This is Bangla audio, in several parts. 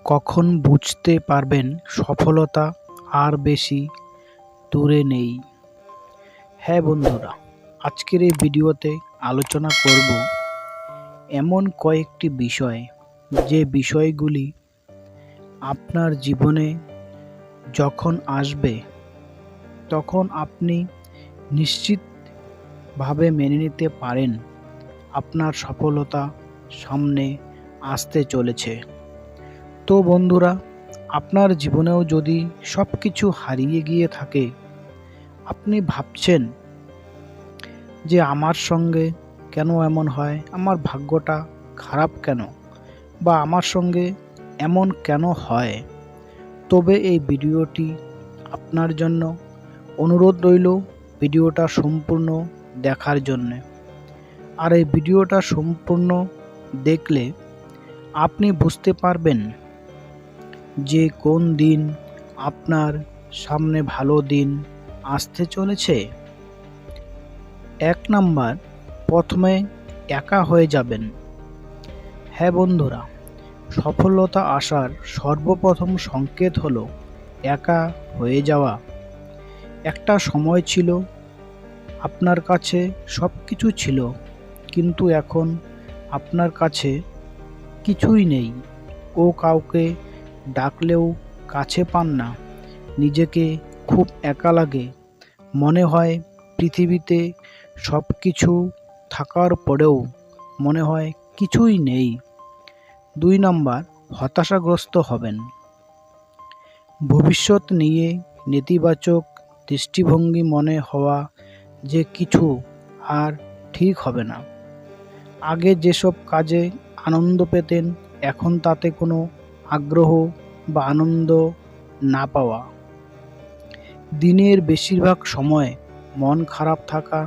কখন বুঝতে পারবেন সফলতা আর বেশি দূরে নেই? হ্যাঁ বন্ধুরা, আজকের এই ভিডিওতে আলোচনা করব এমন কয়েকটি বিষয়, যে বিষয়গুলি আপনার জীবনে যখন আসবে তখন আপনি নিশ্চিতভাবে মেনে নিতে পারেন আপনার সফলতা সামনে আসতে চলেছে। তো বন্ধুরা, আপনার জীবনেও যদি সব কিছু হারিয়ে গিয়ে থাকে, আপনি ভাবছেন যে আমার সঙ্গে কেন এমন হয়, আমার ভাগ্যটা খারাপ কেন, বা আমার সঙ্গে এমন কেন হয়, তবে এই ভিডিওটি আপনার জন্য। অনুরোধ রইল ভিডিওটা সম্পূর্ণ দেখার জন্যে। আর এই ভিডিওটা সম্পূর্ণ দেখলে আপনি বুঝতে পারবেন যে কোন দিন আপনার সামনে ভালো দিন আসতে চলেছে। 1 নাম্বার, প্রথমে একা হয়ে যাবেন। হ্যাঁ বন্ধুরা, সফলতা আসার সর্বপ্রথম সংকেত হলো একা হয়ে যাওয়া। একটা সময় ছিল আপনার কাছে সব কিছু ছিল, কিন্তু এখন আপনার কাছে কিছুই নেই। ও কাউকে ডাকলেও কাছে পান না, নিজেকে খুব একা লাগে, মনে হয় পৃথিবীতে সব কিছু থাকার পরেও মনে হয় কিছুই নেই। 2 নাম্বার, হতাশাগ্রস্ত হবেন। ভবিষ্যৎ নিয়ে নেতিবাচক দৃষ্টিভঙ্গি, মনে হওয়া যে কিছু আর ঠিক হবে না। আগে যেসব কাজে আনন্দ পেতেন, এখন তাতে কোনো আগ্রহ বা আনন্দ না পাওয়া। দিনের বেশিরভাগ সময় মন খারাপ থাকা,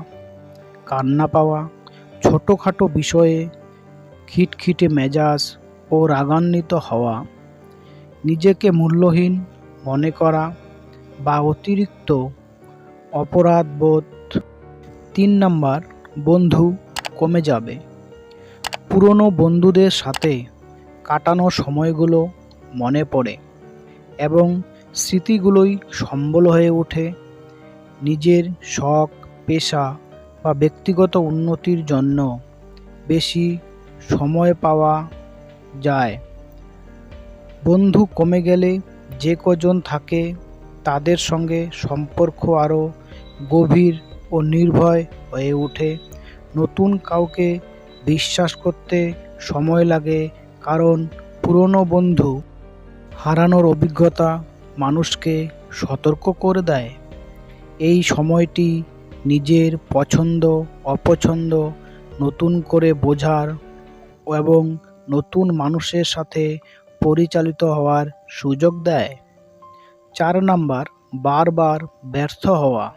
কান্না পাওয়া, ছোটোখাটো বিষয়ে খিটখিটে মেজাজ ও রাগান্বিত হওয়া, নিজেকে মূল্যহীন মনে করা বা অতিরিক্ত অপরাধবোধ। 3 নাম্বার, বন্ধু কমে যাবে। পুরনো বন্ধুদের সাথে কাটানো সময়গুলো মনে পড়ে এবং স্মৃতিগুলোই সম্বল হয়ে ওঠে। নিজের শখ, পেশা বা ব্যক্তিগত উন্নতির জন্য বেশি সময় পাওয়া যায়। বন্ধু কমে গেলে যে কজন থাকে তাদের সঙ্গে সম্পর্ক আরও গভীর ও নির্ভয় হয়ে ওঠে। নতুন কাউকে বিশ্বাস করতে সময় লাগে, কারণ পুরনো বন্ধু হারানোর অভিজ্ঞতা মানুষকে সতর্ক করে দেয়। এই সময়টি নিজের পছন্দ অপছন্দ নতুন করে বোঝার এবং নতুন মানুষের সাথে পরিচালিত হওয়ার সুযোগ দেয়। 4 নাম্বার, বারবার ব্যর্থ হওয়া।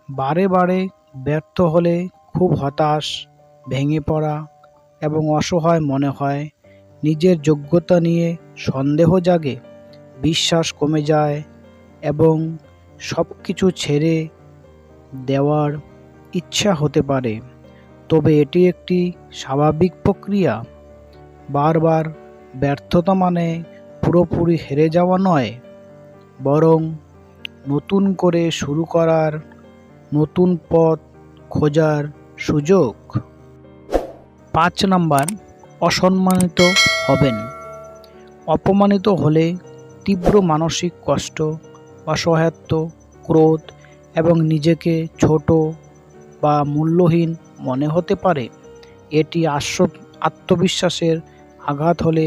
বারে বারে ব্যর্থ হলে খুব হতাশ, ভেঙে পড়া এবং অসহায় মনে হয়। নিজের যোগ্যতা নিয়ে সন্দেহ জাগে, বিশ্বাস কমে যায় এবং সব কিছু ছেড়ে দেওয়ার ইচ্ছা হতে পারে। তবে এটি একটি স্বাভাবিক প্রক্রিয়া। বারবার ব্যর্থতা মানে পুরোপুরি হেরে যাওয়া নয়, বরং নতুন করে শুরু করার, নতুন পথ খোঁজার সুযোগ। 5 নাম্বার, অসম্মানিত হবেন। অপমানিত হলে তীব্র মানসিক কষ্ট, অসহায়ত্ব, ক্রোধ এবং নিজেকে ছোট বা মূল্যহীন মনে হতে পারে। এটি আত্মবিশ্বাসের আঘাত হলে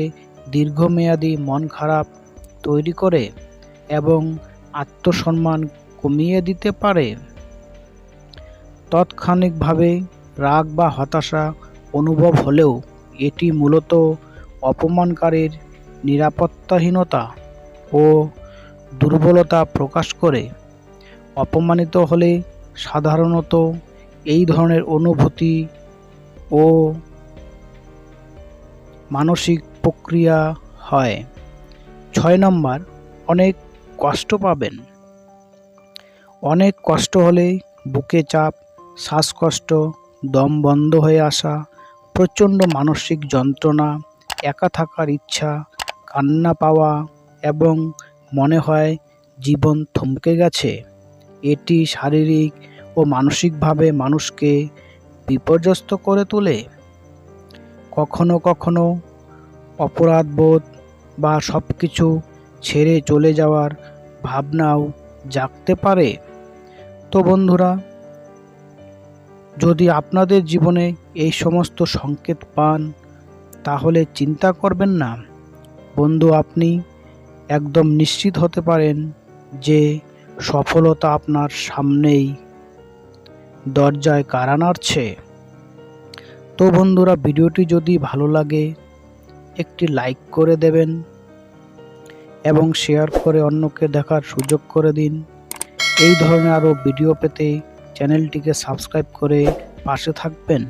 দীর্ঘমেয়াদী মন খারাপ তৈরি করে এবং আত্মসম্মান কমিয়ে দিতে পারে। তাৎক্ষণিকভাবে রাগ বা হতাশা অনুভব হলেও এটি মূলত অপমানকারীর নিরাপত্তাহীনতা ও দুর্বলতা প্রকাশ করে। অপমানিত হলে সাধারণত এই ধরনের অনুভূতি ও মানসিক প্রক্রিয়া হয়। 6 নাম্বার, অনেক কষ্ট পাবেন। অনেক কষ্ট হলে বুকে চাপ, শ্বাসকষ্ট, দম বন্ধ হয়ে আসা, প্রচণ্ড মানসিক যন্ত্রণা, একা থাকার ইচ্ছা, কান্না পাওয়া এবং মনে হয় জীবন থমকে গেছে। এটি শারীরিক ও মানসিকভাবে মানুষকে বিপর্যস্ত করে তোলে। কখনো কখনো অপরাধবোধ বা সবকিছু ছেড়ে চলে যাওয়ার ভাবনাও জাগতে পারে। তো বন্ধুরা, যদি আপনাদের জীবনে এই সমস্ত সংকেত পান তাহলে চিন্তা করবেন না বন্ধু, আপনি একদম নিশ্চিত হতে পারেন যে সফলতা আপনার সামনেই দরজায় কড়া নাড়ছে। তো বন্ধুরা, ভিডিওটি যদি ভালো লাগে একটি লাইক করে দেবেন এবং শেয়ার করে অন্যকে দেখার সুযোগ করে দিন। এই ধরনের আরও ভিডিও পেতে চ্যানেলটিকে সাবস্ক্রাইব করে পাশে থাকবেন।